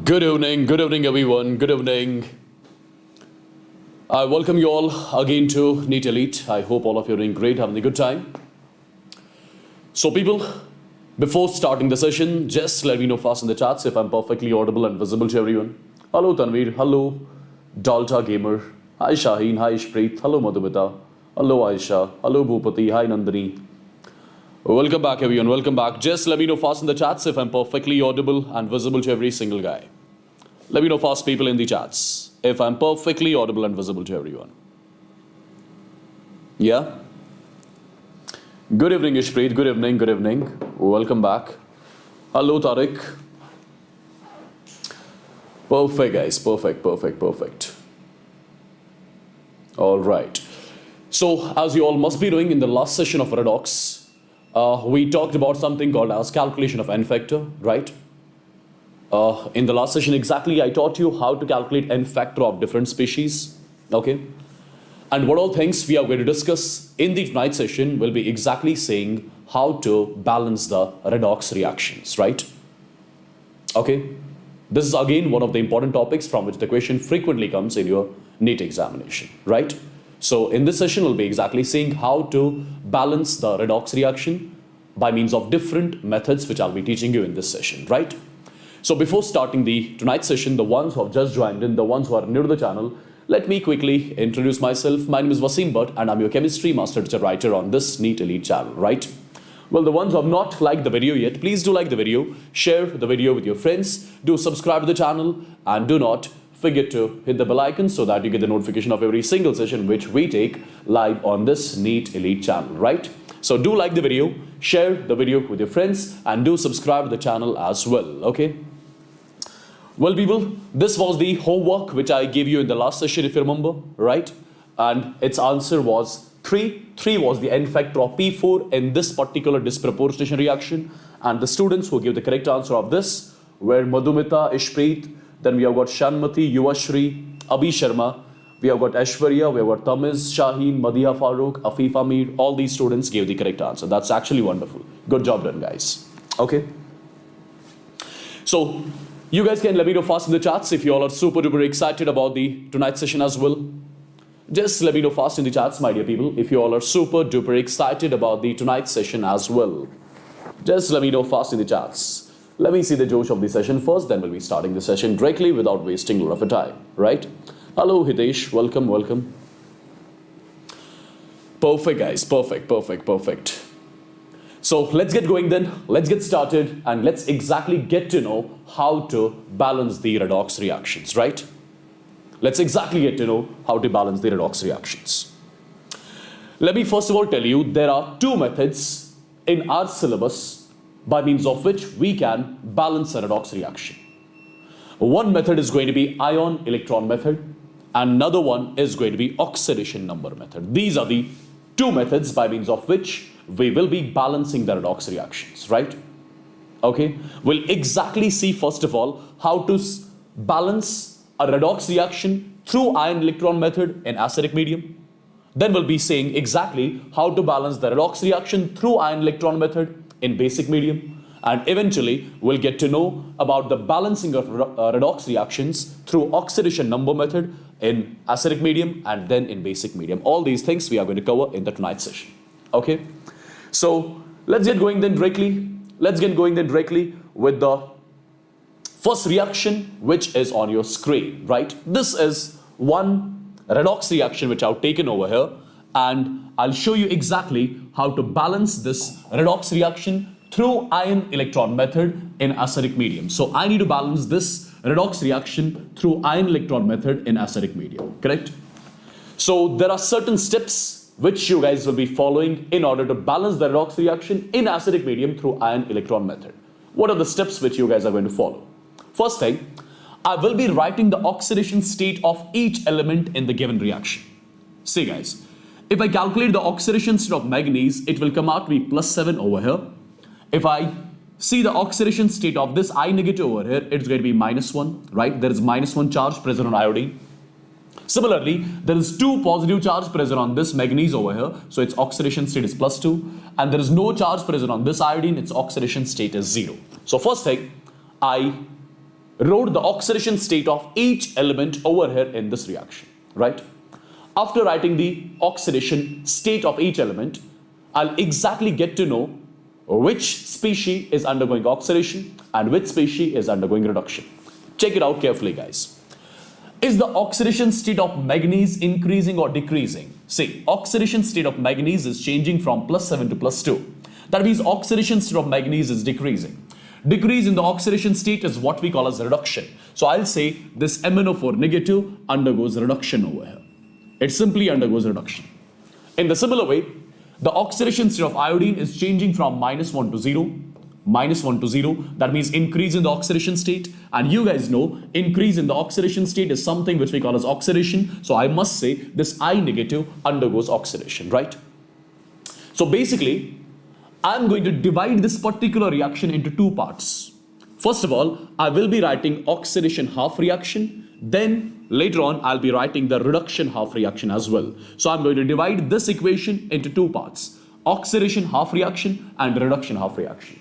Good evening everyone, good evening. I welcome you all again to NEET Elite. I hope all of you are doing great, having a good time. So people, before starting the session, just let me know fast in the chats if I'm perfectly audible and visible to everyone. Hello Tanveer, hello Dalta Gamer, hi Shaheen, hi Ishpreet, hello Madhumita, hello Aisha, hello Bhupati, hi Nandini. Welcome back everyone, welcome back. Just let me know fast in the chats if I'm perfectly audible and visible to every single guy. Let me know fast people in the chats if I'm perfectly audible and visible to everyone. Yeah? Good evening Ishpreet, good evening. Welcome back. Hello Tariq. Perfect guys, perfect. Alright. So as you all must be knowing, in the last session of redox, we talked about something called as calculation of n factor, right? In the last session exactly, I taught you how to calculate n factor of different species, okay? And what all things we are going to discuss in the tonight's session will be exactly saying how to balance the redox reactions, right? Okay? This is again one of the important topics from which the question frequently comes in your NEET examination, right? So in this session, we'll be exactly saying how to balance the redox reaction by means of different methods which I'll be teaching you in this session, right? So before starting the tonight's session, the ones who have just joined in, the ones who are new to the channel, let me quickly introduce myself. My name is Wassim Sir and I'm your chemistry master teacher writer on this NEET Elite channel, right? Well, the ones who have not liked the video yet, please do like the video, share the video with your friends, do subscribe to the channel, and do not forget to hit the bell icon so that you get the notification of every single session which we take live on this NEET Elite channel, right? So do like the video, share the video with your friends, and do subscribe to the channel as well, okay? Well people, this was the homework which I gave you in the last session if you remember, right? And its answer was 3. 3 was the n factor of P4 in this particular disproportionation reaction, and the students who gave the correct answer of this were Madhumita, Ishpreet, then we have got Shanmati, Yuvashri, Abhi Sharma, we have got Aishwarya, we have got Tamiz, Shaheen, Madiha Farooq, Afif Amir. All these students gave the correct answer. That's actually wonderful. Good job done, guys. Okay. So you guys can let me know fast in the chats if you all are super duper excited about the tonight's session as well. Just let me know fast in the chats, my dear people, if you all are super duper excited about the tonight's session as well. Just let me know fast in the chats. Let me see the Josh of the session first, then we'll be starting the session directly without wasting a lot of time, right? Hello Hitesh, welcome. Perfect guys, perfect. So let's get going then, let's get started, and let's exactly get to know how to balance the redox reactions, right? Let's exactly get to know how to balance the redox reactions. Let me first of all tell you there are two methods in our syllabus by means of which we can balance a redox reaction. One method is going to be ion-electron method, and another one is going to be oxidation number method. These are the two methods by means of which we will be balancing the redox reactions, right? Okay, we'll exactly see first of all how to balance a redox reaction through ion-electron method in acidic medium. Then we'll be saying exactly how to balance the redox reaction through ion-electron method in basic medium, and eventually we'll get to know about the balancing of redox reactions through oxidation number method in acidic medium and then in basic medium. All these things we are going to cover in the tonight's session. Okay, so let's get going then directly. Let's get going then directly with the first reaction which is on your screen, right? This is one redox reaction which I've taken over here, and I'll show you exactly how to balance this redox reaction through ion-electron method in acidic medium. So I need to balance this redox reaction through ion-electron method in acidic medium, correct? So there are certain steps which you guys will be following in order to balance the redox reaction in acidic medium through ion-electron method. What are the steps which you guys are going to follow? First thing, I will be writing the oxidation state of each element in the given reaction. See guys, if I calculate the oxidation state of manganese, it will come out to be +7 over here. If I see the oxidation state of this I negative over here, it's going to be -1, right? There is -1 charge present on iodine. Similarly, there is 2 positive charge present on this manganese over here, so its oxidation state is +2, and there is no charge present on this iodine, its oxidation state is 0. So first thing, I wrote the oxidation state of each element over here in this reaction, right? After writing the oxidation state of each element, I'll exactly get to know which species is undergoing oxidation and which species is undergoing reduction. Check it out carefully, guys. Is the oxidation state of manganese increasing or decreasing? See, oxidation state of manganese is changing from +7 to +2. That means oxidation state of manganese is decreasing. Decrease in the oxidation state is what we call as reduction. So I'll say this MnO4 negative undergoes reduction over here. It simply undergoes reduction. In the similar way, the oxidation state of iodine is changing from -1 to 0. -1 to 0, that means increase in the oxidation state. And you guys know increase in the oxidation state is something which we call as oxidation. So I must say this I negative undergoes oxidation, right? So basically, I'm going to divide this particular reaction into two parts. First of all, I will be writing oxidation half reaction. Then later on, I'll be writing the reduction half reaction as well. So I'm going to divide this equation into two parts. Oxidation half reaction and reduction half reaction.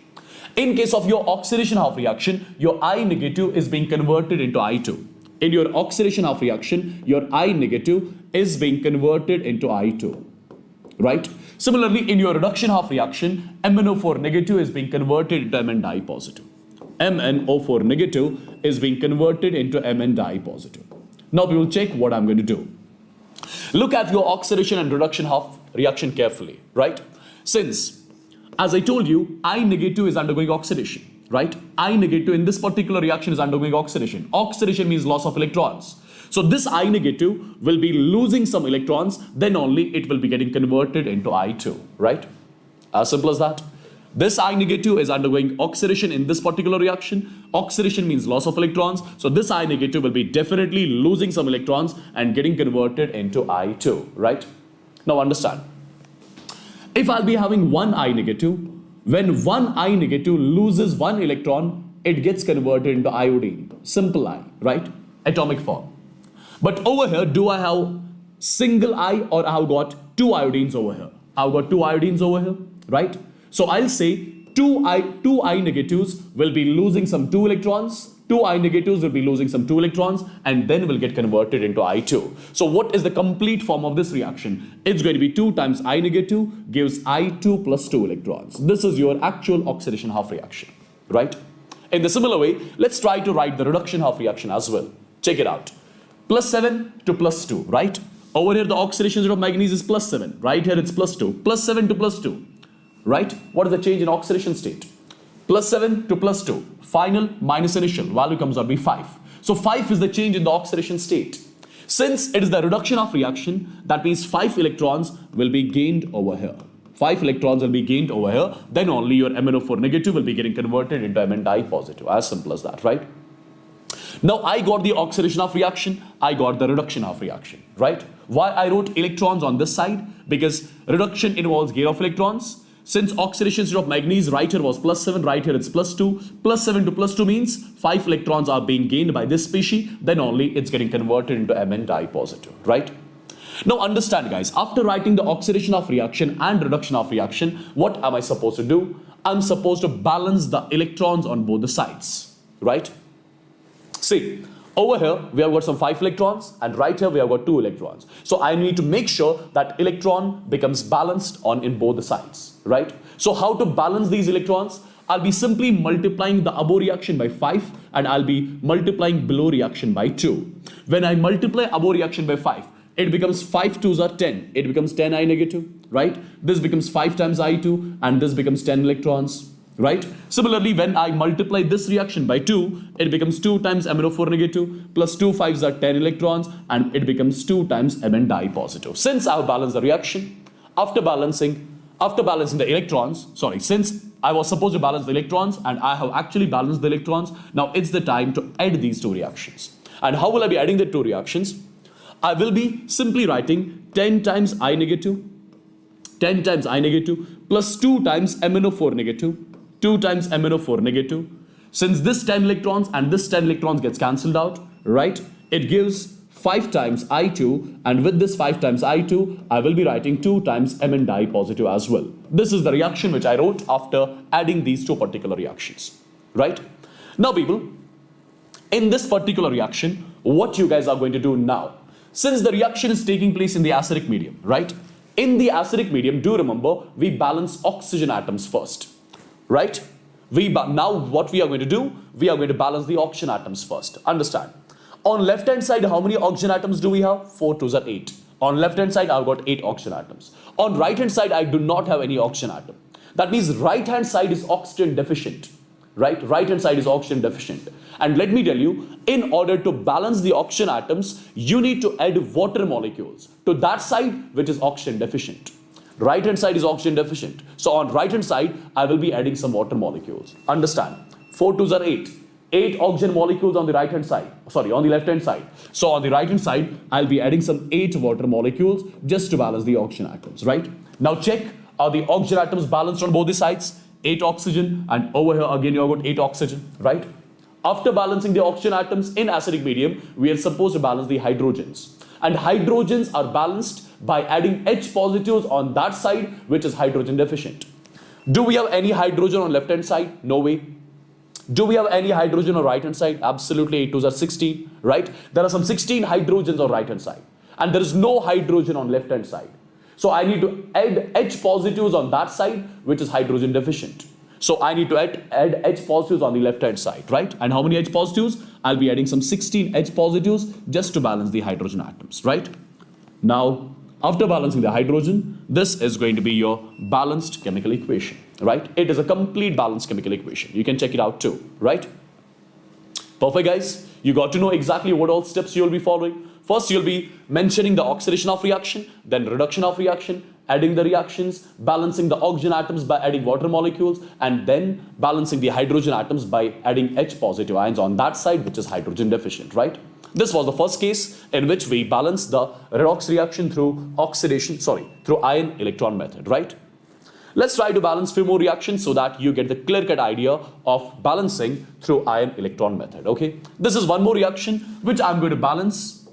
In case of your oxidation half reaction, your I negative is being converted into I2. In your oxidation half reaction, your I negative is being converted into I2. Right? Similarly, in your reduction half reaction, MnO4 negative is being converted into Mn di positive. MnO4 negative is being converted into Mn di positive. Now we will check what I'm going to do. Look at your oxidation and reduction half reaction carefully, right? Since, as I told you, I negative is undergoing oxidation, right? I negative in this particular reaction is undergoing oxidation. Oxidation means loss of electrons. So this I negative will be losing some electrons, then only it will be getting converted into I2, right? As simple as that. This I negative is undergoing oxidation in this particular reaction. Oxidation means loss of electrons. So this I negative will be definitely losing some electrons and getting converted into I2, right? Now understand. If I'll be having one I negative, when one I negative loses one electron, it gets converted into iodine. Simple I, right? Atomic form. But over here, do I have single I or I have got two iodines over here? I've got two iodines over here, right? So I'll say two I negatives will be losing some 2 electrons. Two I negatives will be losing some 2 electrons and then will get converted into I2. So what is the complete form of this reaction? It's going to be 2 times I negative gives I2 plus 2 electrons. This is your actual oxidation half reaction, right? In the similar way, let's try to write the reduction half reaction as well. Check it out. +7 to +2, right? Over here, the oxidation rate of manganese is +7. Right here, it's +2. +7 to +2, right? What is the change in oxidation state? +7 to +2. Final minus initial. Value comes out to be 5. So 5 is the change in the oxidation state. Since it is the reduction of reaction, that means 5 electrons will be gained over here. 5 electrons will be gained over here. Then only your MnO4 negative will be getting converted into Mn di positive. As simple as that, right? Now I got the oxidation of reaction, I got the reduction of reaction, right? Why I wrote electrons on this side? Because reduction involves gain of electrons. Since oxidation state of manganese right here was +7, right here it's +2. +7 to +2 means 5 electrons are being gained by this species, then only it's getting converted into Mn di positive, right? Now understand guys, after writing the oxidation of reaction and reduction of reaction, what am I supposed to do? I'm supposed to balance the electrons on both the sides, right? See, over here we have got some 5 electrons and right here we have got 2 electrons. So I need to make sure that electron becomes balanced on in both the sides, right? So how to balance these electrons? I'll be simply multiplying the above reaction by 5 and I'll be multiplying below reaction by 2. When I multiply above reaction by 5, it becomes 5 2s are 10. It becomes 10 I negative, right? This becomes 5 times I2 and this becomes 10 electrons. Right? Similarly, when I multiply this reaction by 2, it becomes 2 times MnO4 negative plus 2 5s are 10 electrons and it becomes 2 times Mn di positive. Since I have balanced the reaction, after balancing the electrons, since I was supposed to balance the electrons and I have actually balanced the electrons, now it's the time to add these two reactions. And how will I be adding the two reactions? I will be simply writing 10 times I negative plus 2 times MnO4 negative 2 times MnO4 negative. Since this 10 electrons and this 10 electrons gets cancelled out, right? It gives 5 times I2 and with this 5 times I2, I will be writing 2 times Mn di positive as well. This is the reaction which I wrote after adding these two particular reactions, right? Now people, In this particular reaction, what you guys are going to do now, since the reaction is taking place in the acidic medium, right? In the acidic medium, do remember, we balance oxygen atoms first, right? Now what we are going to do, we are going to balance the oxygen atoms first. Understand? On left hand side, how many oxygen atoms do we have? 4 2s are 8. On left hand side, I've got 8 oxygen atoms. On right hand side, I do not have any oxygen atom. That means right hand side is oxygen deficient, right? Right hand side is oxygen deficient. And let me tell you, in order to balance the oxygen atoms, you need to add water molecules to that side which is oxygen deficient. Right hand side is oxygen deficient. So on right hand side, I will be adding some water molecules. Understand? 4 2s are 8. 8 oxygen molecules on the right hand side. Sorry, on the left hand side. So on the right hand side, I'll be adding some 8 water molecules just to balance the oxygen atoms, right? Now check, are the oxygen atoms balanced on both the sides? 8 oxygen, and over here again you have got 8 oxygen, right? After balancing the oxygen atoms in acidic medium, we are supposed to balance the hydrogens. And hydrogens are balanced by adding H positives on that side which is hydrogen deficient. Do we have any hydrogen on left hand side? No way. Do we have any hydrogen on right hand side? Absolutely. 8 2s are 16, right? There are some 16 hydrogens on right hand side, and there is no hydrogen on left hand side. So I need to add H positives on that side which is hydrogen deficient. So I need to add H positives on the left hand side, right? And how many H positives? I'll be adding some 16 H positives just to balance the hydrogen atoms, right? Now, after balancing the hydrogen, this is going to be your balanced chemical equation, right? It is a complete balanced chemical equation. You can check it out too, right? Perfect, guys. You got to know exactly what all steps you'll be following. First, you'll be mentioning the oxidation of reaction, then reduction of reaction, adding the reactions, balancing the oxygen atoms by adding water molecules, and then balancing the hydrogen atoms by adding H positive ions on that side which is hydrogen deficient, right? This was the first case in which we balanced the redox reaction through ion electron method, right? Let's try to balance few more reactions so that you get the clear-cut idea of balancing through ion electron method, okay? This is one more reaction which I'm going to balance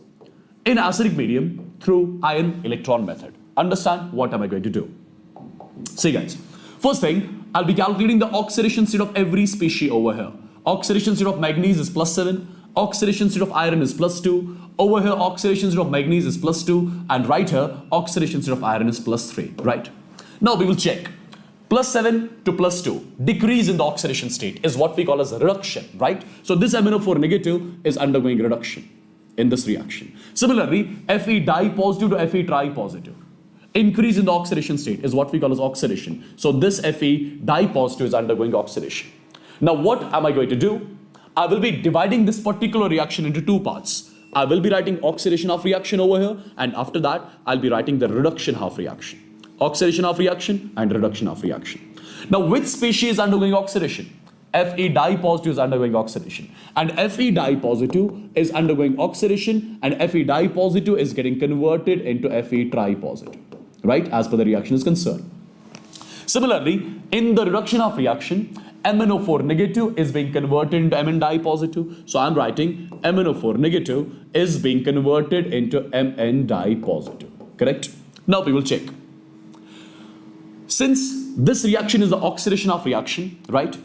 in acidic medium through ion electron method. Understand what am I going to do? See guys, first thing, I'll be calculating the oxidation state of every species over here. Oxidation state of manganese is +7, oxidation state of iron is +2, over here oxidation state of manganese is +2, and right here oxidation state of iron is +3, right? Now we will check. +7 to +2, decrease in the oxidation state is what we call as a reduction, right? So this MnO4 negative is undergoing reduction in this reaction. Similarly, Fe di positive to Fe tri positive, increase in the oxidation state is what we call as oxidation. So this Fe di positive is undergoing oxidation. Now what am I going to do? I will be dividing this particular reaction into two parts. I will be writing oxidation half reaction over here, and after that I'll be writing the reduction half reaction. Oxidation half reaction and reduction half reaction. Now which species is undergoing oxidation? Fe di positive is undergoing oxidation, and Fe di positive is undergoing oxidation, and Fe di positive is getting converted into Fe tri positive, right, as per the reaction is concerned. Similarly, in the reduction of reaction, MnO4 negative is being converted into Mn di positive. So I'm writing MnO4 negative is being converted into Mn di positive, correct? Now we will check. Since this reaction is the oxidation of reaction, right?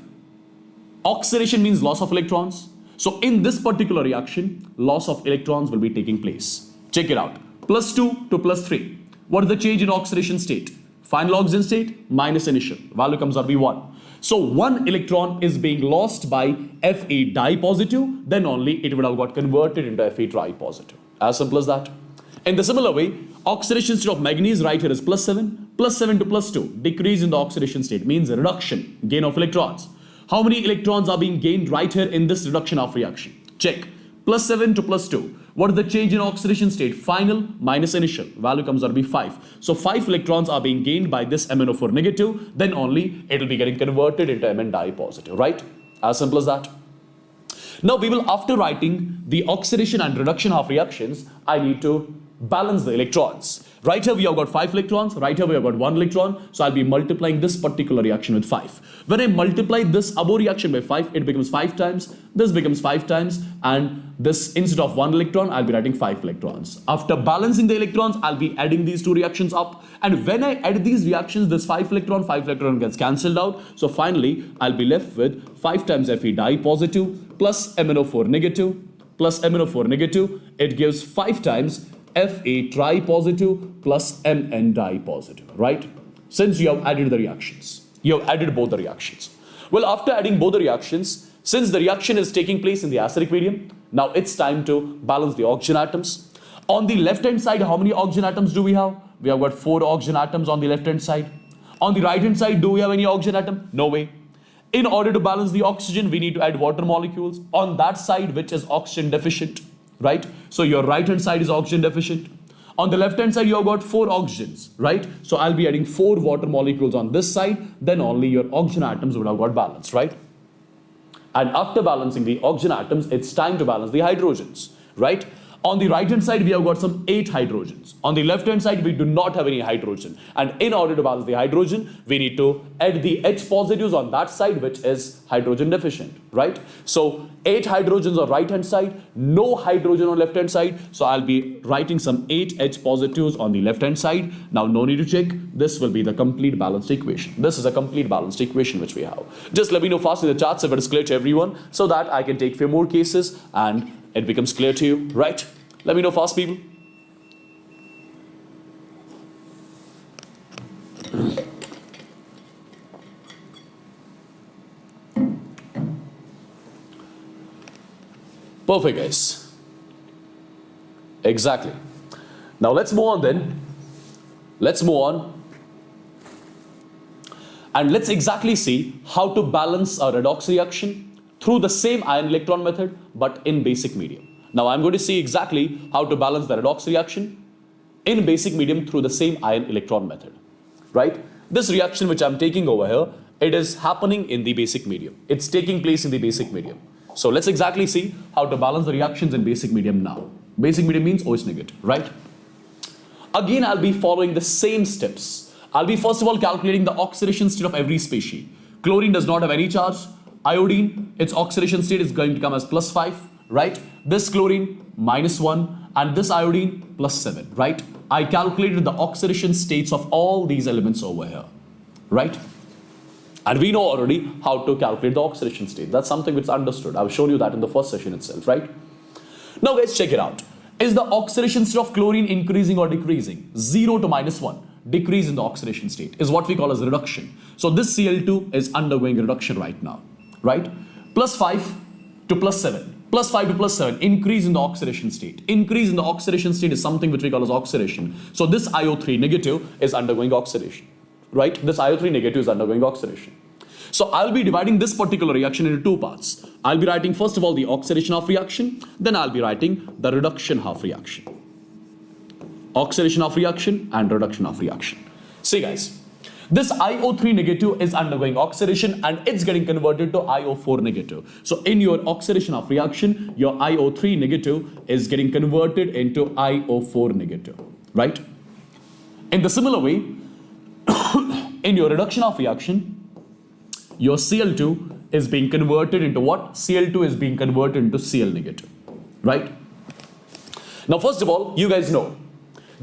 Oxidation means loss of electrons. So in this particular reaction, loss of electrons will be taking place. Check it out. +2 to +3. What is the change in oxidation state? Final oxygen state minus initial. Value comes out to be 1. So 1 electron is being lost by Fe di positive, then only it would have got converted into Fe tri positive. As simple as that. In the similar way, oxidation state of manganese right here is +7. +7 to +2. Decrease in the oxidation state means a reduction, gain of electrons. How many electrons are being gained right here in this reduction of reaction? Check. +7 to +2. What is the change in oxidation state? Final minus initial. Value comes out to be 5. So 5 electrons are being gained by this MnO4 negative. Then only it will be getting converted into Mn di positive, right? As simple as that. Now we will, after writing the oxidation and reduction half reactions, I need to balance the electrons. Right here we have got 5 electrons, right here we have got 1 electron, so I'll be multiplying this particular reaction with 5. When I multiply this above reaction by 5, it becomes 5 times, this becomes 5 times, and this, instead of 1 electron, I'll be writing 5 electrons. After balancing the electrons, I'll be adding these two reactions up, and when I add these reactions, this 5 electron gets cancelled out, so finally, I'll be left with 5 times Fe di positive plus MnO4 negative, plus MnO4 negative, it gives 5 times Fa tripositive plus Mn dipositive, right? Since you have added the reactions, you have added both the reactions. Well, after adding both the reactions, since the reaction is taking place in the acidic medium, now it's time to balance the oxygen atoms. On the left hand side, how many oxygen atoms do we have? We have got 4 oxygen atoms on the left hand side. On the right hand side, do we have any oxygen atom? No way. In order to balance the oxygen, we need to add water molecules on that side which is oxygen deficient, right? So your right hand side is oxygen deficient. On the left hand side, you have got 4 oxygens, right? So I'll be adding 4 water molecules on this side, then only your oxygen atoms would have got balanced, right? And after balancing the oxygen atoms, it's time to balance the hydrogens, right? On the right hand side, we have got some 8 hydrogens. On the left hand side, we do not have any hydrogen. And in order to balance the hydrogen, we need to add the H positives on that side, which is hydrogen deficient, right? So 8 hydrogens on right hand side, no hydrogen on left hand side. So I'll be writing some 8 H positives on the left hand side. Now no need to check. This will be the complete balanced equation. This is a complete balanced equation which we have. Just let me know fast in the charts if it is clear to everyone, so that I can take few more cases and it becomes clear to you, right? Let me know fast, people. Perfect, guys. Exactly. Now let's move on then. Let's move on. And let's exactly see how to balance a redox reaction through the same ion electron method, but in basic medium. Now I'm going to see exactly how to balance the redox reaction in basic medium through the same ion electron method, right? This reaction which I'm taking over here, it is happening in the basic medium. It's taking place in the basic medium. So let's exactly see how to balance the reactions in basic medium now. Basic medium means OH negative, right? Again, I'll be following the same steps. I'll be first of all calculating the oxidation state of every species. Chlorine does not have any charge. Iodine, its oxidation state is going to come as +5, right? This chlorine -1 and this iodine +7, right? I calculated the oxidation states of all these elements over here, right? And we know already how to calculate the oxidation state. That's something which is understood. I've shown you that in the first session itself, right? Now guys, check it out. Is the oxidation state of chlorine increasing or decreasing? 0 to -1. Decrease in the oxidation state is what we call as reduction. So this Cl2 is undergoing reduction right now, right? +5 to +7. +5 to +7, increase in the oxidation state. Increase in the oxidation state is something which we call as oxidation. So this IO3 negative is undergoing oxidation, right? This IO3 negative is undergoing oxidation. So I'll be dividing this particular reaction into 2 parts. I'll be writing first of all the oxidation half reaction, then I'll be writing the reduction half reaction. Oxidation half reaction and reduction half reaction. See guys, this IO3 negative is undergoing oxidation and it's getting converted to IO4 negative. So in your oxidation half reaction, your IO3 negative is getting converted into IO4 negative, right? In the similar way, in your reduction half reaction, your Cl2 is being converted into what? Cl2 is being converted into Cl negative, right? Now first of all, you guys know,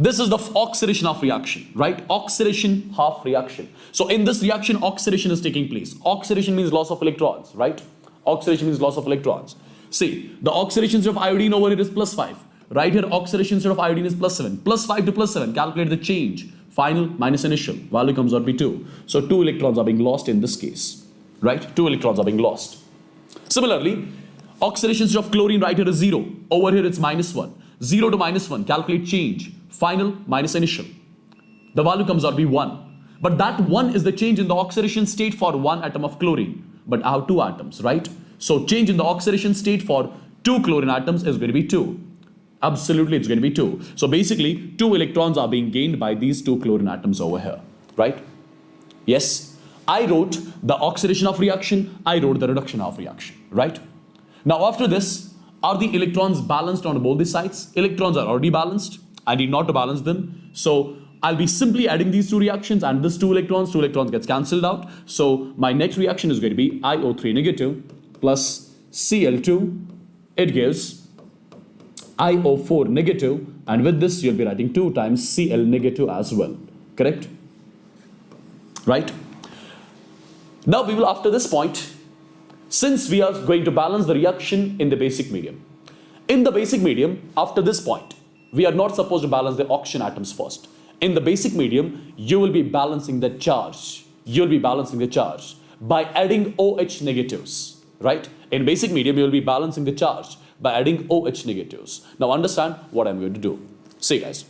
this is the oxidation half reaction, right? Oxidation half reaction. So in this reaction, oxidation is taking place. Oxidation means loss of electrons, right? Oxidation means loss of electrons. See, the oxidation state of iodine over here is +5. Right here, oxidation state of iodine is +7. +5 to +7, calculate the change. Final minus initial, value comes out to be 2. So 2 electrons are being lost in this case, right? 2 electrons are being lost. Similarly, oxidation state of chlorine right here is 0. Over here it's -1. 0 to -1, calculate change. Final minus initial. The value comes out to be 1. But that 1 is the change in the oxidation state for 1 atom of chlorine. But I have 2 atoms, right? So change in the oxidation state for 2 chlorine atoms is going to be 2. Absolutely, it's going to be 2. So basically, 2 electrons are being gained by these 2 chlorine atoms over here, right? Yes, I wrote the oxidation half reaction, I wrote the reduction half reaction, right? Now after this, are the electrons balanced on both the sides? Electrons are already balanced. I need not to balance them. So I'll be simply adding these 2 reactions and this 2 electrons gets cancelled out. So my next reaction is going to be IO3 negative plus Cl2. It gives IO4 negative, and with this you'll be writing 2 times Cl negative as well, correct? Right? Now we will, after this point, since we are going to balance the reaction in the basic medium. In the basic medium, after this point, we are not supposed to balance the oxygen atoms first. In the basic medium, you will be balancing the charge. You'll be balancing the charge by adding OH negatives, right? In basic medium, you'll be balancing the charge by adding OH negatives. Now understand what I'm going to do. See guys,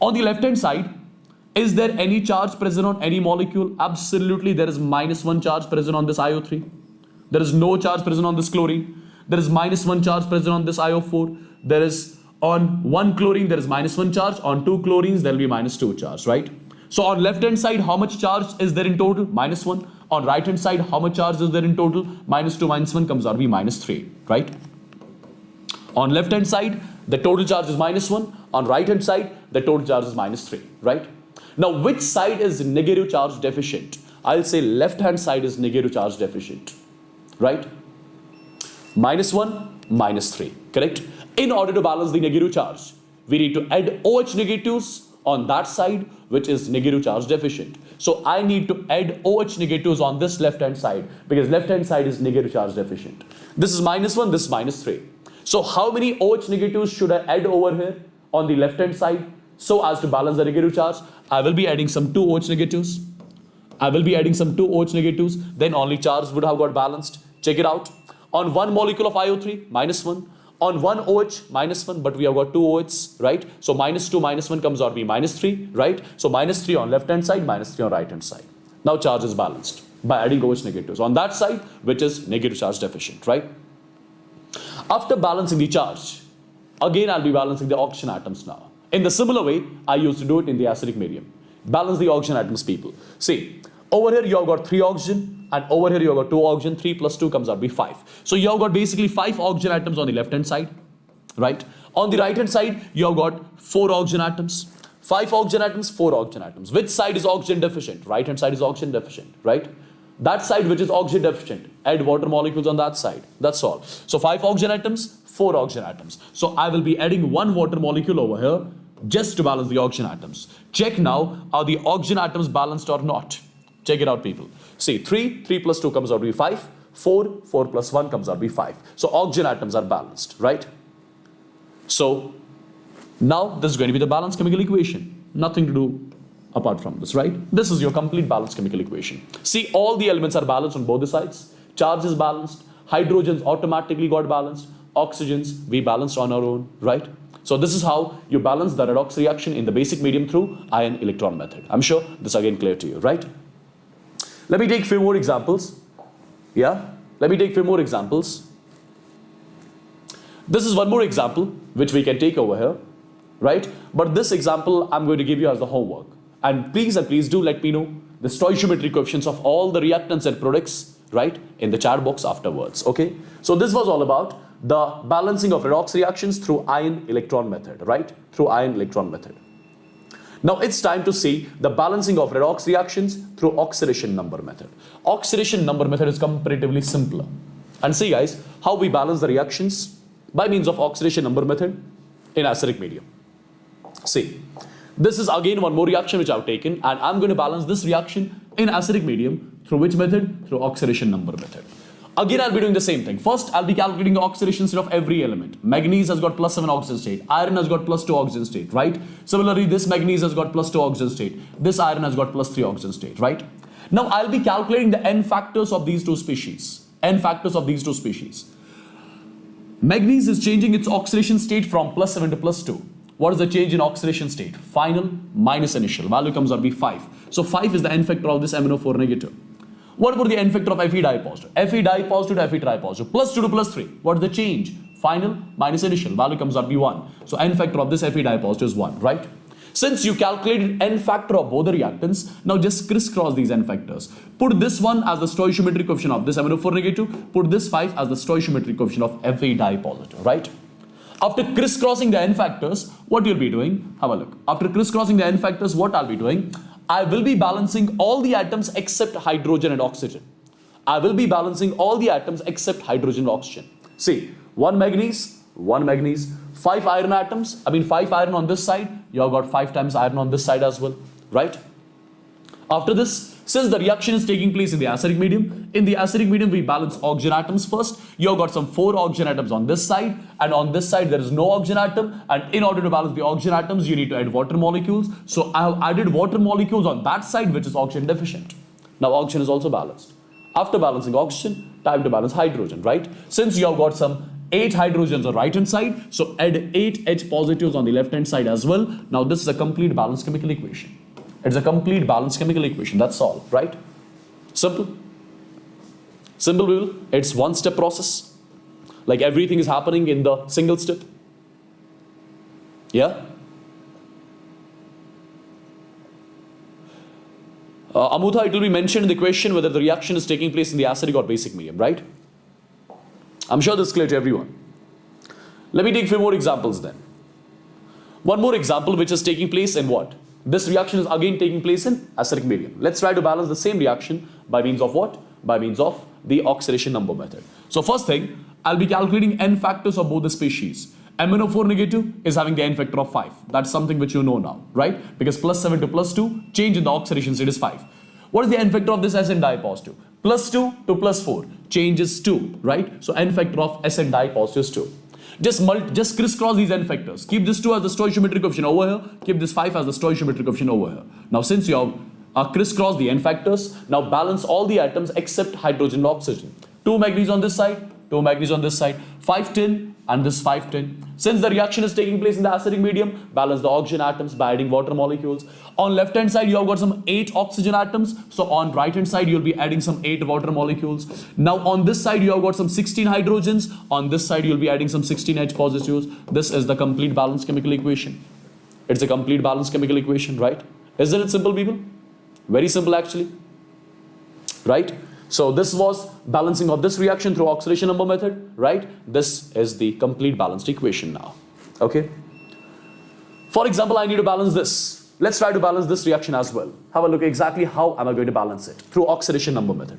on the left hand side, is there any charge present on any molecule? Absolutely, there is -1 charge present on this IO3. There is no charge present on this chlorine. There is -1 charge present on this IO4. There is on 1 chlorine, there is -1 charge. On 2 chlorines, there will be -2 charge, right? So on left hand side, how much charge is there in total? -1. On right hand side, how much charge is there in total? -2 -1 comes out to be -3, right? On left hand side, the total charge is -1. On right hand side, the total charge is -3, right? Now, which side is negative charge deficient? I'll say left hand side is negative charge deficient, right? -1, -3, correct? In order to balance the negative charge, we need to add OH negatives on that side, which is negative charge deficient. So I need to add OH negatives on this left hand side, because left hand side is negative charge deficient. This is -1, this is -3. So how many OH negatives should I add over here on the left hand side so as to balance the negative charge? I will be adding some 2 OH negatives. I will be adding some 2 OH negatives. Then only charge would have got balanced. Check it out. On 1 molecule of IO3, -1. On 1 OH, -1, but we have got 2 OHs, right? So -2 -1 comes out to be -3, right? So -3 on left hand side, -3 on right hand side. Now charge is balanced by adding OH negatives on that side, which is negative charge deficient, right? After balancing the charge, again I'll be balancing the oxygen atoms now. In the similar way, I used to do it in the acidic medium. Balance the oxygen atoms, people. See, over here you have got 3 oxygen, and over here you have got 2 oxygen. 3 plus 2 comes out to be 5. So you have got basically 5 oxygen atoms on the left hand side, right? On the right hand side, you have got 4 oxygen atoms. 5 oxygen atoms, 4 oxygen atoms. Which side is oxygen deficient? Right hand side is oxygen deficient, right? That side which is oxygen deficient, add water molecules on that side. That's all. So 5 oxygen atoms, 4 oxygen atoms. So I will be adding 1 water molecule over here just to balance the oxygen atoms. Check now, are the oxygen atoms balanced or not? Check it out, people. See, 3 plus 2 comes out to be 5. 4 plus 1 comes out to be 5. So oxygen atoms are balanced, right? So now this is going to be the balanced chemical equation. Nothing to do apart from this, right? This is your complete balanced chemical equation. See, all the elements are balanced on both the sides. Charge is balanced. Hydrogens automatically got balanced. Oxygens we balanced on our own, right? So this is how you balance the redox reaction in the basic medium through ion electron method. I'm sure this is again clear to you, right? Let me take few more examples. Yeah, let me take few more examples. This is one more example which we can take over here, right? But this example I'm going to give you as the homework. And please do let me know the stoichiometry coefficients of all the reactants and products, right, in the chat box afterwards, okay? So this was all about the balancing of redox reactions through ion electron method, right? Through ion electron method. Now it's time to see the balancing of redox reactions through oxidation number method. Oxidation number method is comparatively simpler. And see guys, how we balance the reactions by means of oxidation number method in acidic medium. See, this is again one more reaction which I've taken, and I'm going to balance this reaction in acidic medium through which method? Through oxidation number method. Again, I'll be doing the same thing. First, I'll be calculating the oxidation state of every element. Manganese has got +7 oxygen state. Iron has got +2 oxygen state, right? Similarly, this manganese has got +2 oxygen state. This iron has got +3 oxygen state, right? Now, I'll be calculating the N factors of these two species. N factors of these two species. Manganese is changing its oxidation state from +7 to +2. What is the change in oxidation state? Final minus initial. Value comes out to be 5. So 5 is the N factor of this MnO4 negative. What about the N factor of Fe dye positive? Fe dye positive to Fe tri positive. +2 to +3. What is the change? Final minus initial. Value comes out to be 1. So N factor of this Fe dye positive is 1, right? Since you calculated N factor of both the reactants, now just crisscross these N factors. Put this one as the stoichiometric coefficient of this MnO4 negative. Put this 5 as the stoichiometric coefficient of Fe dye positive, right? After crisscrossing the N factors, what you'll be doing? Have a look. After crisscrossing the N factors, what I'll be doing? I will be balancing all the atoms except hydrogen and oxygen. I will be balancing all the atoms except hydrogen and oxygen. See, 1 manganese, 5 iron atoms, 5 iron on this side, you have got 5 times iron on this side as well, right? After this, Since the reaction is taking place in the acidic medium, we balance oxygen atoms first. You've got some 4 oxygen atoms on this side, and on this side there is no oxygen atom, and in order to balance the oxygen atoms, you need to add water molecules. So I have added water molecules on that side which is oxygen deficient. Now oxygen is also balanced. After balancing oxygen, time to balance hydrogen, right? Since you have got some 8 hydrogens on the right hand side, so add 8 H positives on the left hand side as well. Now this is a complete balanced chemical equation. It's a complete balanced chemical equation. That's all, right? Simple. Simple, people. It's one step process. Like everything is happening in the single step. Yeah? Amutha, it will be mentioned in the question whether the reaction is taking place in the acidic or basic medium, right? I'm sure this is clear to everyone. Let me take a few more examples then. One more example which is taking place in what? This reaction is again taking place in acidic medium. Let's try to balance the same reaction by means of what? By means of the oxidation number method. So first thing, I'll be calculating n factors of both the species. MnO4 negative is having the n factor of 5. That's something which you know now, right? Because plus 7 to plus 2, change in the oxidation state is 5. What is the n factor of this Sn di positive? Plus 2 to plus 4, change is 2, right? So n factor of Sn di positive is 2. Just crisscross these n factors. Keep this 2 as the stoichiometric coefficient over here. Keep this 5 as the stoichiometric coefficient over here. Now since you have crisscrossed the n factors, now balance all the atoms except hydrogen and oxygen. 2 manganese on this side, 2 manganese on this side, 5 tin and this 5 tin. Since the reaction is taking place in the acidic medium, balance the oxygen atoms by adding water molecules. On left hand side you have got some 8 oxygen atoms, so on right hand side you'll be adding some 8 water molecules. Now on this side you have got some 16 hydrogens, on this side you'll be adding some 16 H positives. This is the complete balanced chemical equation. It's a complete balanced chemical equation, right? Isn't it simple, people? Very simple actually, right? So this was balancing of this reaction through oxidation number method, right? This is the complete balanced equation now, okay? For example, I need to balance this. Let's try to balance this reaction as well. Have a look exactly how am I going to balance it through oxidation number method.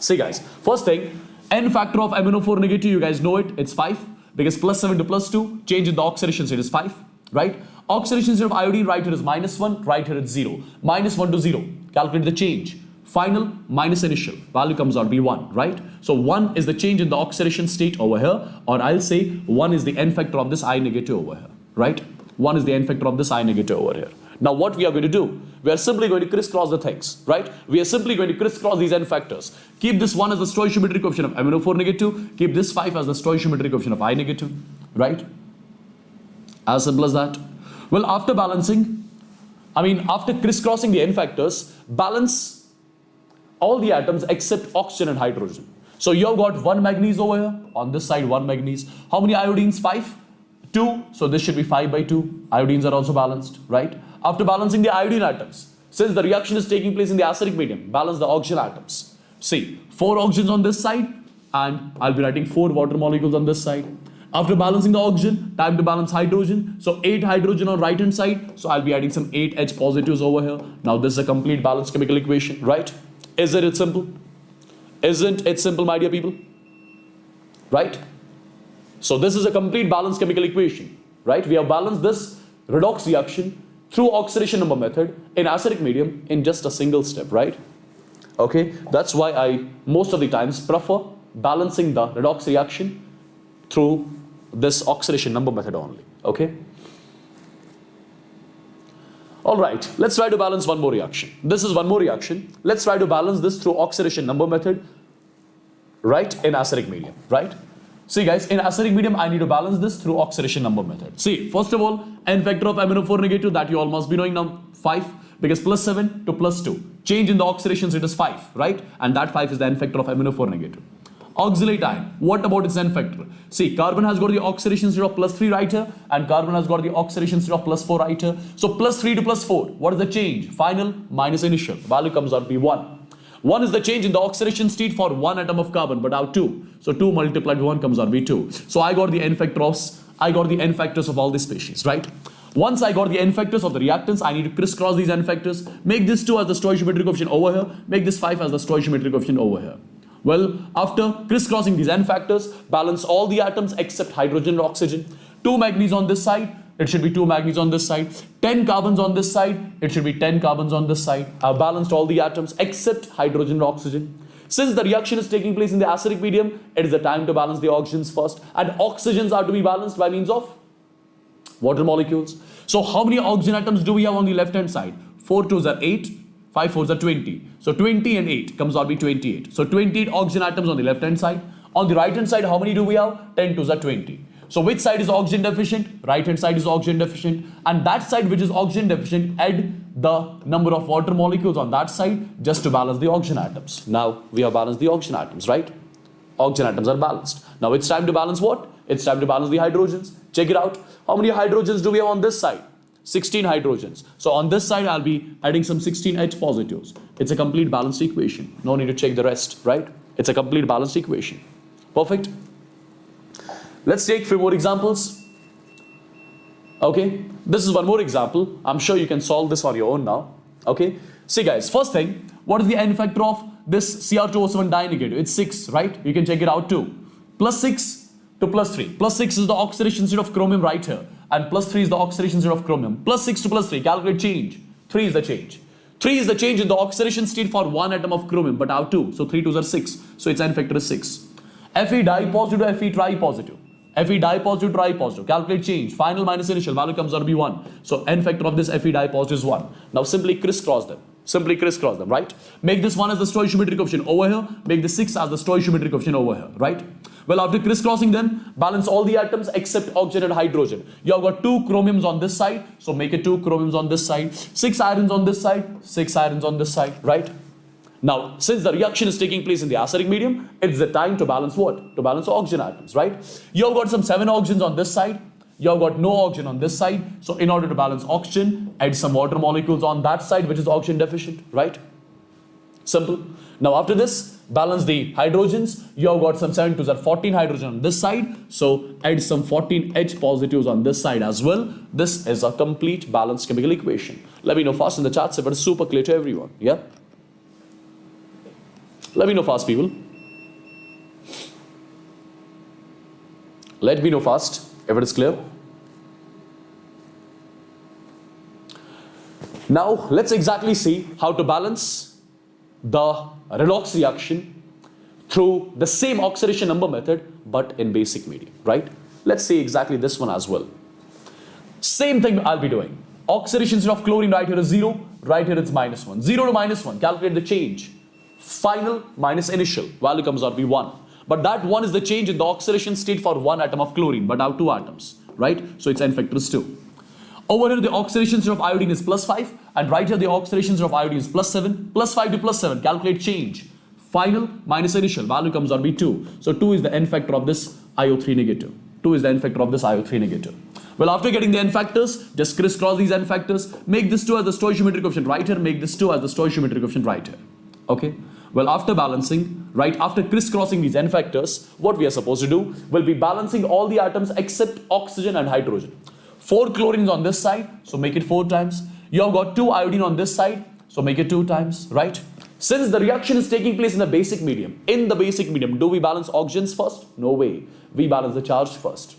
See guys, first thing, n factor of MnO4 negative, you guys know it, it's 5 because plus 7 to plus 2, change in the oxidation state is 5, right? Oxidation state of iodine, right here is -1, right here is 0. -1 to 0, calculate the change. Final minus initial, value comes out to be 1, right? So 1 is the change in the oxidation state over here, or I'll say 1 is the n factor of this I negative over here, right? 1 is the n factor of this I negative over here. Now what we are going to do, we are simply going to crisscross the things, right? We are simply going to crisscross these n factors. Keep this 1 as the stoichiometric coefficient of MnO4 negative, keep this 5 as the stoichiometric coefficient of I negative, right? As simple as that. Well, after balancing, after crisscrossing the n factors, balance all the atoms except oxygen and hydrogen. So you have got 1 manganese over here, on this side 1 manganese. How many iodines? 5? 2, so this should be 5 by 2. Iodines are also balanced, right? After balancing the iodine atoms, since the reaction is taking place in the acidic medium, balance the oxygen atoms. See, 4 oxygens on this side, and I'll be writing 4 water molecules on this side. After balancing the oxygen, time to balance hydrogen. So 8 hydrogen on right hand side, so I'll be adding some 8 H positives over here. Now this is a complete balanced chemical equation, right? Isn't it simple? Isn't it simple, my dear people? Right? So this is a complete balanced chemical equation, right? We have balanced this redox reaction through oxidation number method in acidic medium in just a single step, right? Okay, that's why I most of the times prefer balancing the redox reaction through this oxidation number method only, okay? Alright, let's try to balance one more reaction. This is one more reaction. Let's try to balance this through oxidation number method, right, in acidic medium, right? See guys, in acidic medium, I need to balance this through oxidation number method. See, first of all, n factor of MnO4 negative, that you all must be knowing now, 5, because plus 7 to plus 2. Change in the oxidation state is 5, right? And that 5 is the n factor of MnO4 negative. Oxalate ion, what about its n factor? See, carbon has got the oxidation state of plus 3 right here, and carbon has got the oxidation state of plus 4 right here. So plus 3 to plus 4, what is the change? Final minus initial, value comes out to be 1. 1 is the change in the oxidation state for 1 atom of carbon, but now 2. So 2 multiplied by 1 comes out to be 2. So I got the n factors of all these species, right? Once I got the n factors of the reactants, I need to crisscross these n factors, make this 2 as the stoichiometric coefficient over here, make this 5 as the stoichiometric coefficient over here. Well, after crisscrossing these n factors, balance all the atoms except hydrogen and oxygen. 2 manganese on this side, it should be 2 manganese on this side. 10 carbons on this side, it should be 10 carbons on this side. I've balanced all the atoms except hydrogen and oxygen. Since the reaction is taking place in the acidic medium, it is the time to balance the oxygens first, and oxygens are to be balanced by means of water molecules. So how many oxygen atoms do we have on the left hand side? 4 2s are 8, 5 4s are 20. So 20 and 8 comes out to be 28. So 28 oxygen atoms on the left hand side. On the right hand side, how many do we have? 10 2s are 20. So which side is oxygen deficient? Right hand side is oxygen deficient, and that side which is oxygen deficient, add the number of water molecules on that side just to balance the oxygen atoms. Now we have balanced the oxygen atoms, right? Oxygen atoms are balanced. Now it's time to balance what? It's time to balance the hydrogens. Check it out. How many hydrogens do we have on this side? 16 hydrogens. So on this side, I'll be adding some 16 H positives. It's a complete balanced equation. No need to check the rest, right? It's a complete balanced equation. Perfect. Let's take 3 more examples. Okay, this is one more example. I'm sure you can solve this on your own now. Okay, see guys, first thing, what is the N factor of this Cr2O7 dinegative? It's 6, right? You can check it out too. Plus 6 to plus 3. Plus 6 is the oxidation state of chromium right here, and plus 3 is the oxidation state of chromium. Plus 6 to plus 3, calculate change. 3 is the change. 3 is the change in the oxidation state for 1 atom of chromium, but out 2. So 3 2s are 6. So its N factor is 6. Fe di positive to Fe tri positive. Fe di positive, tri positive. Calculate change. Final minus initial value comes out to be 1. So N factor of this Fe di positive is 1. Now simply crisscross them. Simply crisscross them, right? Make this 1 as the stoichiometric coefficient over here. Make the 6 as the stoichiometric coefficient over here, right? Well, after crisscrossing them, balance all the atoms except oxygen and hydrogen. You have got 2 chromiums on this side. So make it 2 chromiums on this side. 6 irons on this side. 6 irons on this side, right? Now, since the reaction is taking place in the acidic medium, it's the time to balance what? To balance oxygen atoms, right? You have got some 7 oxygens on this side. You have got no oxygen on this side. So in order to balance oxygen, add some water molecules on that side, which is oxygen deficient, right? Simple. Now after this, balance the hydrogens. You have got some 7 2s are 14 hydrogen on this side. So add some 14 H positives on this side as well. This is a complete balanced chemical equation. Let me know fast in the chat if it is super clear to everyone. Yeah? Let me know fast, people. Let me know fast if it is clear. Now, let's exactly see how to balance the redox reaction through the same oxidation number method, but in basic medium, right? Let's see exactly this one as well. Same thing I'll be doing. Oxidation state of chlorine right here is 0, right here it's -1. 0 to -1, calculate the change. Final minus initial value comes out to be 1. But that 1 is the change in the oxidation state for 1 atom of chlorine, but now 2 atoms, right? So its N factor is 2. Over here the oxidation state of iodine is +5, and right here the oxidation state of iodine is +7. +5 to +7, calculate change. Final minus initial value comes out to be 2. So 2 is the N factor of this IO3 negative. 2 is the N factor of this IO3 negative. Well, after getting the N factors, just crisscross these N factors. Make this 2 as the stoichiometric coefficient right here. Make this 2 as the stoichiometric coefficient right here. Okay. Well, after balancing, right after crisscrossing these N factors, what we are supposed to do will be balancing all the atoms except oxygen and hydrogen. 4 chlorines on this side, so make it 4 times. You have got 2 iodine on this side, so make it 2 times, right? Since the reaction is taking place in the basic medium, do we balance oxygens first? No way. We balance the charge first.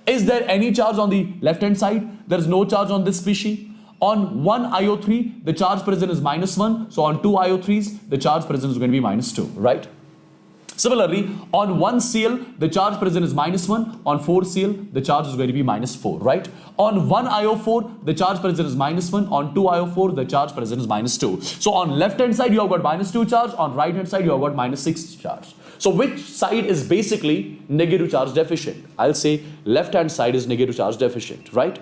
Is there any charge on the left hand side? There is no charge on this species. On 1 IO3, the charge present is -1. So on 2 IO3s, the charge present is going to be -2, right? Similarly, on 1 Cl, the charge present is -1. On 4 Cl, the charge is going to be -4, right? On 1 IO4, the charge present is -1. On 2 IO4, the charge present is -2. So on left hand side, you have got -2 charge. On right hand side, you have got -6 charge. So which side is basically negative charge deficient? I'll say left hand side is negative charge deficient, right?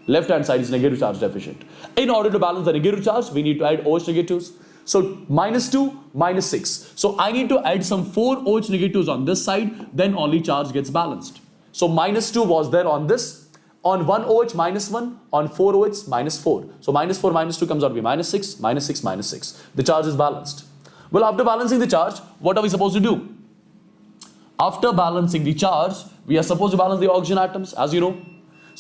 Left hand side is negative charge deficient. In order to balance the negative charge, we need to add OH negatives. So -2, -6. So I need to add some 4 OH negatives on this side, then only charge gets balanced. So -2 was there on this. On 1 OH -1, on 4 OH -4. So -4 -2 comes out to be -6, -6, -6. The charge is balanced. Well, after balancing the charge, what are we supposed to do? After balancing the charge, we are supposed to balance the oxygen atoms, as you know.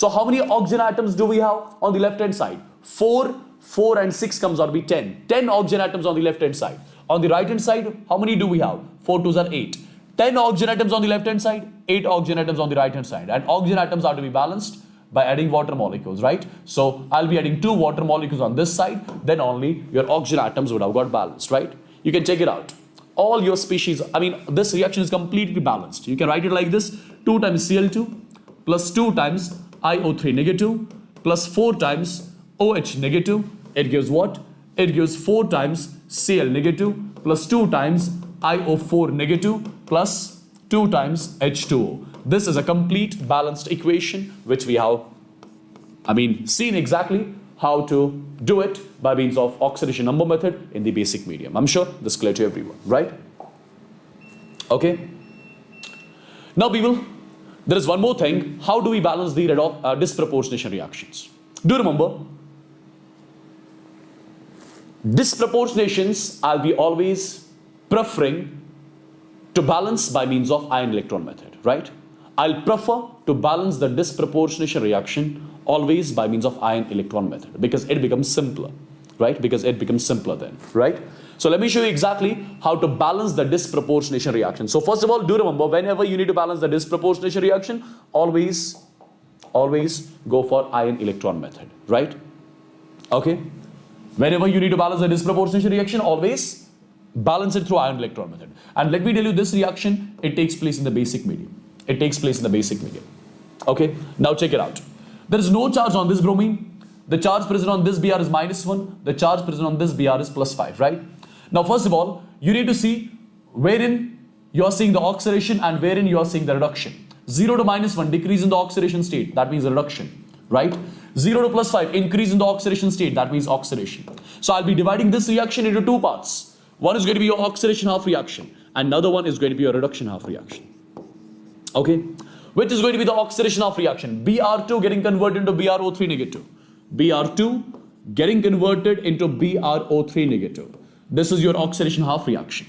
So how many oxygen atoms do we have on the left hand side? 4, 4 and 6 comes out to be 10. 10 oxygen atoms on the left hand side. On the right hand side, how many do we have? 4 2s are 8. 10 oxygen atoms on the left hand side, 8 oxygen atoms on the right hand side. And oxygen atoms are to be balanced By adding water molecules, right? So I'll be adding 2 water molecules on this side, then only your oxygen atoms would have got balanced, right? You can check it out. All your species, this reaction is completely balanced. You can write it like this: 2 times Cl2 plus 2 times IO3 negative plus 4 times OH negative. It gives what? It gives 4 times Cl negative plus 2 times IO4 negative plus 2 times H2O. This is a complete balanced equation which we have, seen exactly how to do it by means of oxidation number method in the basic medium. I'm sure this is clear to everyone, right? Okay. Now people, there is one more thing. How do we balance the disproportionation reactions? Do remember, disproportionations I'll be always preferring to balance by means of ion electron method, right? I'll prefer to balance the disproportionation reaction always by means of ion electron method because it becomes simpler, right? Because it becomes simpler then, right? So let me show you exactly how to balance the disproportionation reaction. So first of all, do remember, whenever you need to balance the disproportionation reaction, always go for ion electron method, right? Okay. Whenever you need to balance the disproportionation reaction, always balance it through ion electron method. And let me tell you, this reaction, it takes place in the basic medium. It takes place in the basic medium. Okay. Now check it out. There is no charge on this bromine. The charge present on this Br is -1. The charge present on this Br is +5, right? Now first of all, you need to see wherein you are seeing the oxidation and wherein you are seeing the reduction. 0 to -1, decrease in the oxidation state, that means reduction, right? 0 to +5, increase in the oxidation state, that means oxidation. So I'll be dividing this reaction into 2 parts. One is going to be your oxidation half reaction, and another one is going to be your reduction half reaction. Okay, which is going to be the oxidation half reaction? Br2 getting converted into BrO3 negative. Br2 getting converted into BrO3 negative. This is your oxidation half reaction.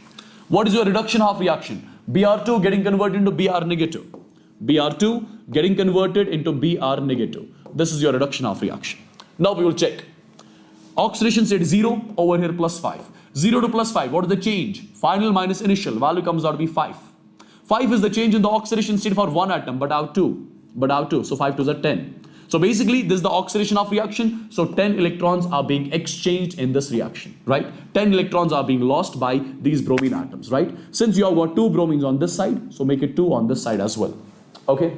What is your reduction half reaction? Br2 getting converted into Br negative. Br2 getting converted into Br negative. This is your reduction half reaction. Now we will check. Oxidation state 0, over here +5. 0 to +5, what is the change? Final minus initial, value comes out to be 5. 5 is the change in the oxidation state for one atom, but out 2. So 5 2s are 10. So basically, this is the oxidation half reaction. So 10 electrons are being exchanged in this reaction, right? 10 electrons are being lost by these bromine atoms, right? Since you have got 2 bromines on this side, so make it 2 on this side as well. Okay.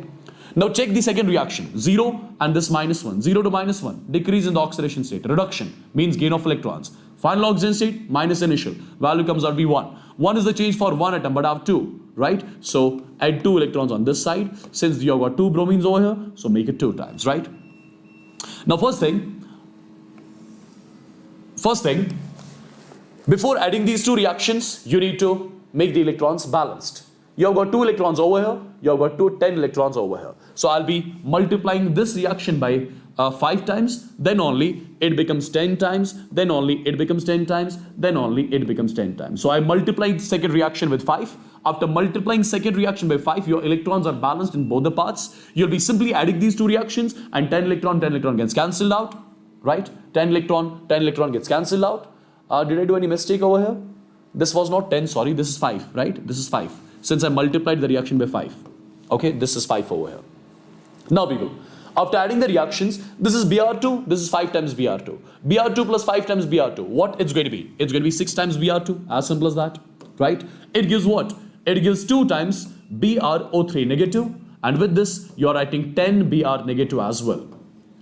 Now check the second reaction. 0 and this -1. 0 to -1, decrease in the oxidation state. Reduction means gain of electrons. Final oxidation state minus initial. Value comes out to be 1. 1 is the change for one atom, but I have 2, right? So add 2 electrons on this side. Since you have got 2 bromines over here, so make it 2 times, right? Now first thing, before adding these 2 reactions, you need to make the electrons balanced. You have got 2 electrons over here, you have got 10 electrons over here. So I'll be multiplying this reaction by 5 times, then only it becomes 10 times, then only it becomes 10 times, then only it becomes 10 times. So I multiplied second reaction with 5. After multiplying second reaction by 5, your electrons are balanced in both the parts. You'll be simply adding these 2 reactions and 10 electron gets cancelled out, right? 10 electron gets cancelled out. Did I do any mistake over here? This was not 10, sorry, this is 5, right? This is 5. Since I multiplied the reaction by 5. Okay, this is 5 over here. Now people, after adding the reactions, this is Br2, this is 5 times Br2. Br2 plus 5 times Br2. What it's going to be? It's going to be 6 times Br2, as simple as that, right? It gives what? It gives 2 times BrO3 negative, and with this, you're writing 10 Br negative as well,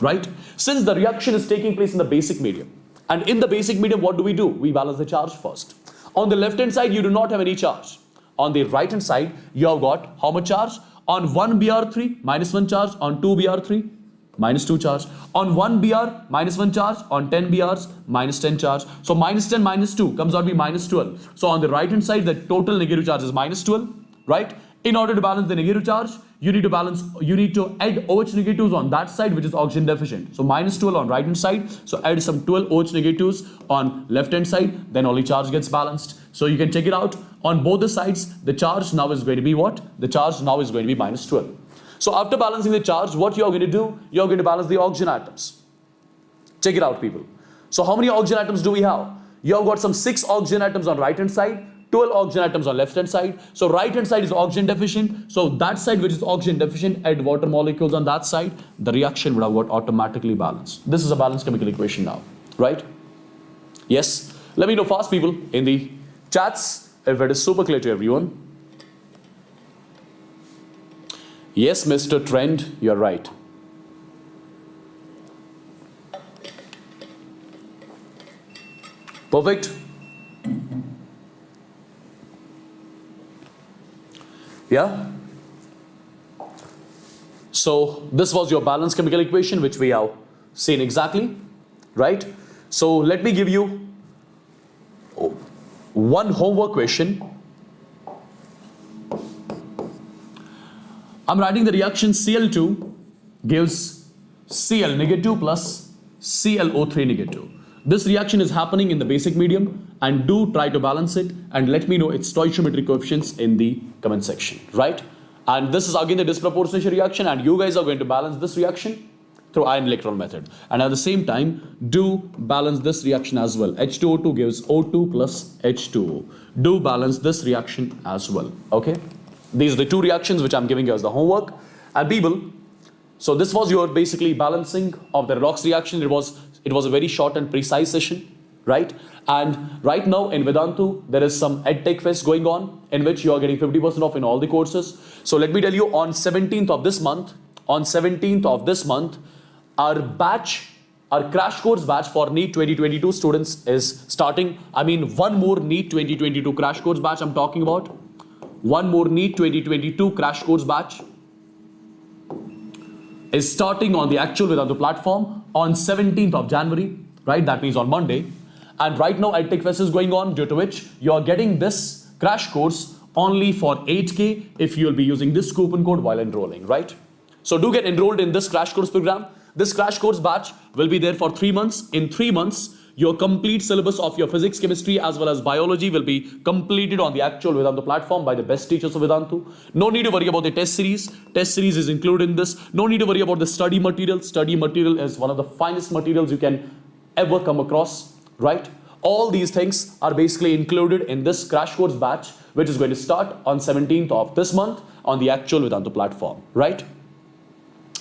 right? Since the reaction is taking place in the basic medium, and in the basic medium, what do? We balance the charge first. On the left-hand side, you do not have any charge. On the right-hand side, you have got how much charge? On 1 Br3, -1 charge. On 2 Br3, -2 charge. On 1 Br, -1 charge. On 10 Brs, -10 charge. So -10 -2 comes out to be -12. So on the right-hand side, the total negative charge is -12, right? In order to balance the negative charge, you need to add OH negatives on that side, which is oxygen deficient. So -12 on right hand side. So add some 12 OH negatives on left hand side, then only charge gets balanced. So you can check it out. On both the sides, the charge now is going to be what? The charge now is going to be -12. So after balancing the charge, what you are going to do? You are going to balance the oxygen atoms. Check it out, people. So how many oxygen atoms do we have? You have got some 6 oxygen atoms on right hand side, 12 oxygen atoms on left hand side. So right hand side is oxygen deficient. So that side which is oxygen deficient, add water molecules on that side, the reaction would have got automatically balanced. This is a balanced chemical equation now, right? Yes. Let me know fast, people, in the chats if it is super clear to everyone. Yes, Mr. Trend, you're right. Perfect. Yeah. So this was your balanced chemical equation which we have seen exactly, right? So let me give you one homework question. I'm writing the reaction Cl2 gives Cl negative plus ClO3 negative. This reaction is happening in the basic medium, and do try to balance it and let me know its stoichiometric coefficients in the comment section, right? And this is again the disproportionation reaction, and you guys are going to balance this reaction through ion electron method. And at the same time, do balance this reaction as well. H2O2 gives O2 plus H2O. Do balance this reaction as well, okay? These are the two reactions which I'm giving you as the homework. And people, so this was your basically balancing of the redox reaction. It was a very short and precise session, right? And right now in Vedantu, there is some EdTech Fest going on in which you are getting 50% off in all the courses. So let me tell you, on 17th of this month, our crash course batch for NEET 2022 students is starting. I mean, one more NEET 2022 crash course batch I'm talking about. One more NEET 2022 crash course batch is starting on the actual Vedantu platform on 17th of January, right? That means on Monday. And right now EdTech Fest is going on, due to which you are getting this crash course only for 8K if you will be using this coupon code while enrolling, right? So do get enrolled in this crash course program. This crash course batch will be there for 3 months. In 3 months, your complete syllabus of your physics, chemistry as well as biology will be completed on the actual Vedantu platform by the best teachers of Vedantu. No need to worry about the test series. Test series is included in this. No need to worry about the study material. Study material is one of the finest materials you can ever come across, right? All these things are basically included in this crash course batch, which is going to start on 17th of this month on the actual Vedantu platform, right?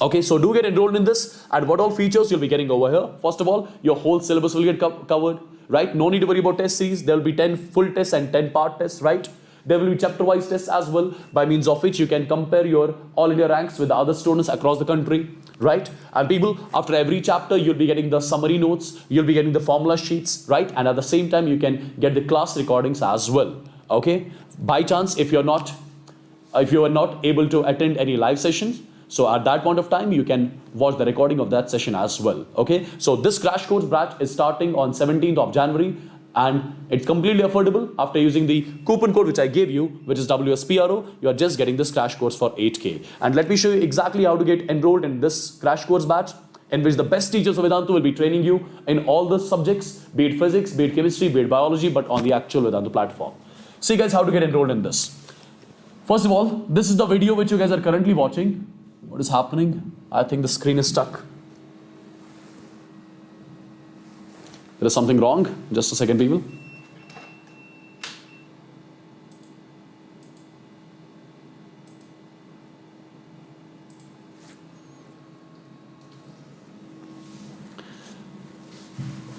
Okay, so do get enrolled in this, and what all features you'll be getting over here. First of all, your whole syllabus will get covered, right? No need to worry about test series. There will be 10 full tests and 10 part tests, right? There will be chapter-wise tests as well, by means of which you can compare your all India ranks with the other students across the country, right? And people, after every chapter, you'll be getting the summary notes, you'll be getting the formula sheets, right? And at the same time, you can get the class recordings as well, okay? By chance, if you are not able to attend any live sessions, so at that point of time, you can watch the recording of that session as well, okay? So this crash course batch is starting on 17th of January, and it's completely affordable. After using the coupon code which I gave you, which is WSPRO, you are just getting this crash course for 8K. And let me show you exactly how to get enrolled in this crash course batch, in which the best teachers of Vedantu will be training you in all the subjects, be it physics, be it chemistry, be it biology, but on the actual Vedantu platform. See guys, how to get enrolled in this. First of all, this is the video which you guys are currently watching. What is happening? I think the screen is stuck. There is something wrong. Just a second, people.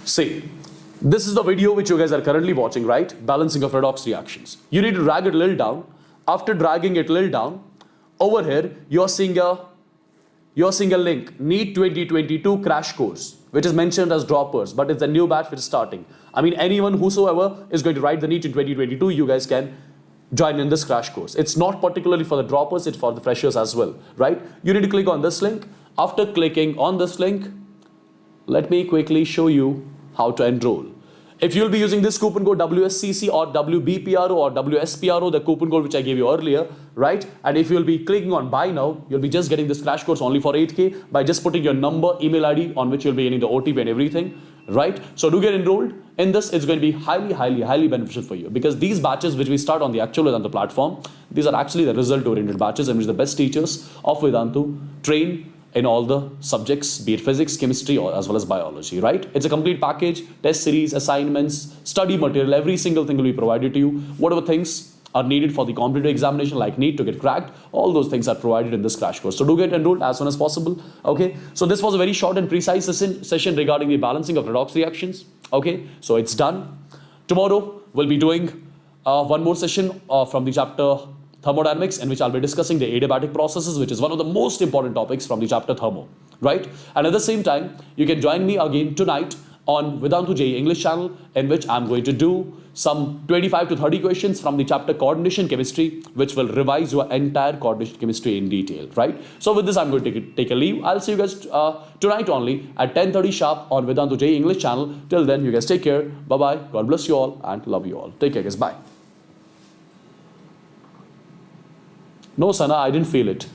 See, this is the video which you guys are currently watching, right? Balancing of redox reactions. You need to drag it a little down. After dragging it a little down, over here, you're seeing a link, NEET 2022 crash course, which is mentioned as droppers, but it's a new batch which is starting. I mean, anyone whosoever is going to write the NEET in 2022, you guys can join in this crash course. It's not particularly for the droppers, it's for the freshers as well, right? You need to click on this link. After clicking on this link, let me quickly show you how to enroll. If you'll be using this coupon code WSCC or WBPRO or WSPRO, the coupon code which I gave you earlier, right? And if you'll be clicking on buy now, you'll be just getting this crash course only for 8K by just putting your number, email ID on which you'll be getting the OTP and everything, right? So do get enrolled in this. It's going to be highly beneficial for you, because these batches which we start on the actual Vedantu platform, these are actually the result-oriented batches in which the best teachers of Vedantu train in all the subjects, be it physics, chemistry, or as well as biology, right? It's a complete package, test series, assignments, study material, every single thing will be provided to you. Whatever things are needed for the competitive examination like NEET to get cracked, all those things are provided in this crash course. So do get enrolled as soon as possible, okay? So this was a very short and precise session regarding the balancing of redox reactions, okay? So it's done. Tomorrow we'll be doing one more session from the chapter thermodynamics, in which I'll be discussing the adiabatic processes, which is one of the most important topics from the chapter thermo, right? And at the same time, you can join me again tonight on Vedantu JEE English channel, in which I'm going to do some 25 to 30 questions from the chapter coordination chemistry, which will revise your entire coordination chemistry in detail, right? So with this, I'm going to take a leave. I'll see you guys tonight only at 10:30 sharp on Vedantu JEE English channel. Till then, you guys take care. Bye-bye. God bless you all and love you all. Take care, guys. Bye. No, Sana, I didn't feel it.